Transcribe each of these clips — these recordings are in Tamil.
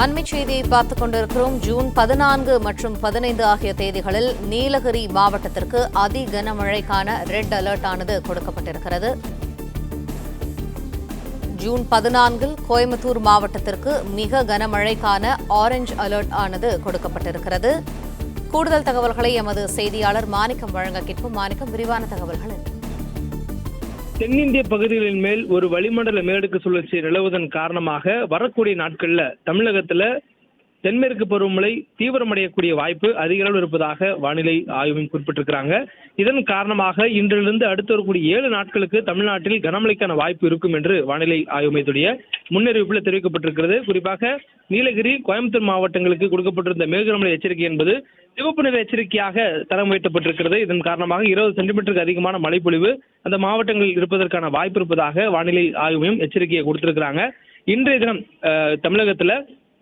அண்மை செய்தியை பார்த்துக் கொண்டிருக்கிறோம். ஜூன் 14 மற்றும் 15 ஆகிய தேதிகளில் நீலகிரி மாவட்டத்திற்கு அதி கனமழைக்கான ரெட் அலர்ட் ஆனது கொடுக்கப்பட்டிருக்கிறது. ஜூன் 14 கோயம்புத்தூர் மாவட்டத்திற்கு மிக கனமழைக்கான ஆரஞ்ச் அலர்ட் ஆனது கொடுக்கப்பட்டிருக்கிறது. கூடுதல் தகவல்களை எமது செய்தியாளர் மாணிக்கம் வழங்க கேட்போம். மாணிக்கம், விரிவான தகவல்கள். தென்னிந்திய பகுதிகளின் மேல் ஒரு வளிமண்டல மேலடுக்கு சுழற்சி நிலவுவதன் காரணமாக வரக்கூடிய நாட்கள்ல தமிழகத்துல தென்மேற்கு பருவமழை தீவிரமடையக்கூடிய வாய்ப்பு அதிக அளவில் இருப்பதாக வானிலை ஆய்வு மையம் குறிப்பிட்டிருக்கிறாங்க. இதன் காரணமாக இன்றிலிருந்து அடுத்து வரக்கூடிய 7 நாட்களுக்கு தமிழ்நாட்டில் கனமழைக்கான வாய்ப்பு இருக்கும் என்று வானிலை ஆய்வு மையத்துடைய முன்னறிவிப்பில் தெரிவிக்கப்பட்டிருக்கிறது. குறிப்பாக நீலகிரி, கோயம்புத்தூர் மாவட்டங்களுக்கு கொடுக்கப்பட்டிருந்த மிக கனமழை எச்சரிக்கை என்பது சிவப்பு நிற எச்சரிக்கையாக தரம் உயர்த்தப்பட்டிருக்கிறது. இதன் காரணமாக 20 சென்டிமீட்டருக்கு அதிகமான மழைப்பொழிவு அந்த மாவட்டங்களில் இருப்பதற்கான வாய்ப்பு இருப்பதாக வானிலை ஆய்வு மையம் எச்சரிக்கையை கொடுத்திருக்கிறாங்க. இன்றைய தினம் தமிழகத்துல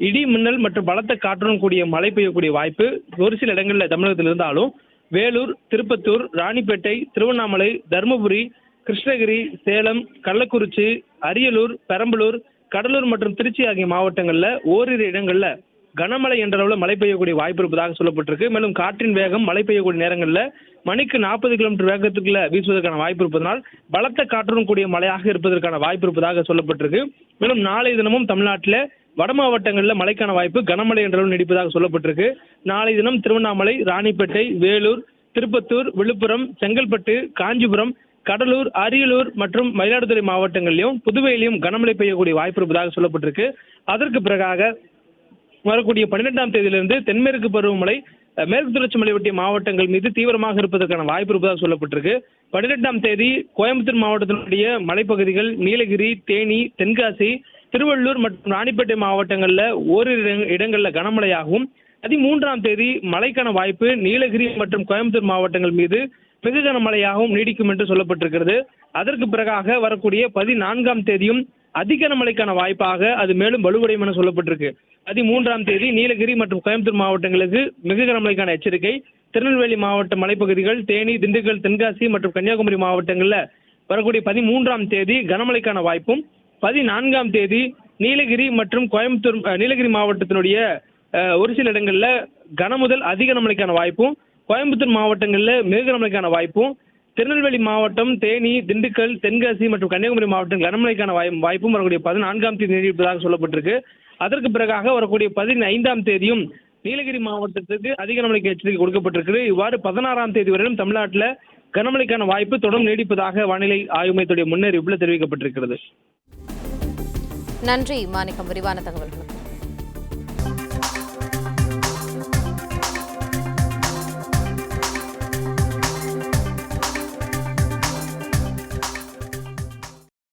இடி, மின்னல் மற்றும் பலத்த காற்றுடன் கூடிய மழை பெய்யக்கூடிய வாய்ப்பு ஒரு சில இடங்களில் தமிழகத்தில் இருந்தாலும் வேலூர், திருப்பத்தூர், ராணிப்பேட்டை, திருவண்ணாமலை, தருமபுரி, கிருஷ்ணகிரி, சேலம், கள்ளக்குறிச்சி, அரியலூர், பெரம்பலூர், கடலூர் மற்றும் திருச்சி ஆகிய மாவட்டங்களில் ஓரிரு இடங்களில் கனமழை என்ற அளவில் மழை பெய்யக்கூடிய வாய்ப்பு இருப்பதாக சொல்லப்பட்டிருக்கு. மேலும் காற்றின் வேகம் மழை பெய்யக்கூடிய நேரங்களில் மணிக்கு 40 கிலோமீட்டர் வேகத்துக்குள்ள வீசுவதற்கான வாய்ப்பு இருப்பதனால் பலத்த காற்றுடன் கூடிய மழையாக இருப்பதற்கான வாய்ப்பு இருப்பதாக சொல்லப்பட்டிருக்கு. மேலும் நாளை தினமும் தமிழ்நாட்டில் வட மாவட்டங்களில் மழைக்கான வாய்ப்பு கனமழை என்ற அளவில் நீடிப்பதாக சொல்லப்பட்டிருக்கு. நாளை தினம் திருவண்ணாமலை, ராணிப்பேட்டை, வேலூர், திருப்பத்தூர், விழுப்புரம், செங்கல்பட்டு, காஞ்சிபுரம், கடலூர், அரியலூர் மற்றும் மயிலாடுதுறை மாவட்டங்களிலும் புதுவையிலும் கனமழை பெய்யக்கூடிய வாய்ப்பு இருப்பதாக சொல்லப்பட்டிருக்கு. அதற்கு பிறகாக வரக்கூடிய 12ஆம் தேதியிலிருந்து தென்மேற்கு பருவமழை மேற்கு தொடர்ச்சி மலை ஒட்டிய மாவட்டங்கள் மீது தீவிரமாக இருப்பதற்கான வாய்ப்பு இருப்பதாக சொல்லப்பட்டிருக்கு. 12ஆம் தேதி கோயம்புத்தூர் மாவட்டத்தினுடைய மலைப்பகுதிகள், நீலகிரி, தேனி, தென்காசி, திருவள்ளூர் மற்றும் ராணிப்பேட்டை மாவட்டங்களில் ஓரிரு இடங்களில் கனமழையாகவும் 13ஆம் தேதி மழைக்கான வாய்ப்பு நீலகிரி மற்றும் கோயம்புத்தூர் மாவட்டங்கள் மீது மிக கனமழையாகவும் நீடிக்கும் என்று சொல்லப்பட்டிருக்கிறது. அதற்கு பிறகாக வரக்கூடிய 14ஆம் தேதியும் அதிக கனமழைக்கான வாய்ப்பாக அது மேலும் வலுவடையும் என சொல்லப்பட்டிருக்கு. 13ஆம் தேதி நீலகிரி மற்றும் கோயம்புத்தூர் மாவட்டங்களுக்கு மிக கனமழைக்கான எச்சரிக்கை. திருநெல்வேலி மாவட்ட மலைப்பகுதிகள், தேனி, திண்டுக்கல், தென்காசி மற்றும் கன்னியாகுமரி மாவட்டங்களில் வரக்கூடிய 13ஆம் தேதி கனமழைக்கான வாய்ப்பும், 14ஆம் தேதி நீலகிரி மற்றும் கோயம்புத்தூர் நீலகிரி மாவட்டத்தினுடைய ஒரு சில இடங்களில் கனமுதல் அதிக கனமழைக்கான வாய்ப்பும், கோயம்புத்தூர் மாவட்டங்களில் மிக கனமழைக்கான வாய்ப்பும், திருநெல்வேலி மாவட்டம், தேனி, திண்டுக்கல், தென்காசி மற்றும் கன்னியாகுமரி மாவட்டம் கனமழைக்கான வாய்ப்பும் வரக்கூடிய 14ஆம் தேதி நீடிப்பதாக சொல்லப்பட்டிருக்கு. அதற்கு பிறகாக வரக்கூடிய 15ஆம் தேதியும் நீலகிரி மாவட்டத்திற்கு அதிக கனமழைக்கு எச்சரிக்கை கொடுக்கப்பட்டிருக்கு. இவ்வாறு 16ஆம் தேதி வரையிலும் தமிழ்நாட்டில் கனமழைக்கான வாய்ப்பு தொடர்ந்து நீடிப்பதாக வானிலை ஆய்வு மையத்துடைய முன்னறிவிப்பில் தெரிவிக்கப்பட்டிருக்கிறது. நன்றி மாணிக்கம், விரிவான தகவல்கள்.